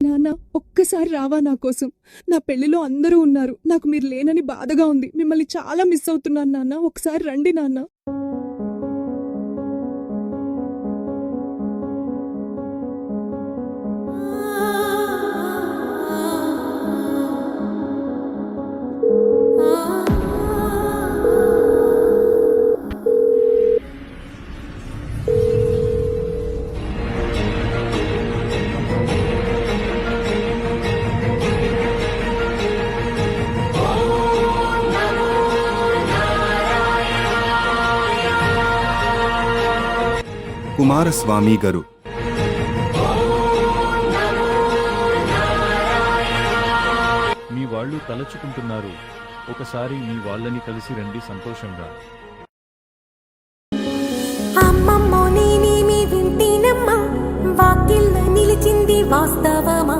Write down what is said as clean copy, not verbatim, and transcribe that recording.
నాన్న, ఒక్కసారి రావా నా కోసం? నా పెళ్లిలో అందరూ ఉన్నారు, నాకు మీరు లేనని బాధగా ఉంది. మిమ్మల్ని చాలా మిస్ అవుతున్నాను నాన్న, ఒకసారి రండి నాన్న. కుమారస్వామి గారు, మీ వాళ్ళు తలచుకుంటున్నారు. ఒకసారి మీ వాళ్ళని కలిసి రండి సంతోషంగా. అమ్మమ్మో నేనేమి వింటేనమ్మా, వాకిల్లో నిలిచింది వాస్తవమా?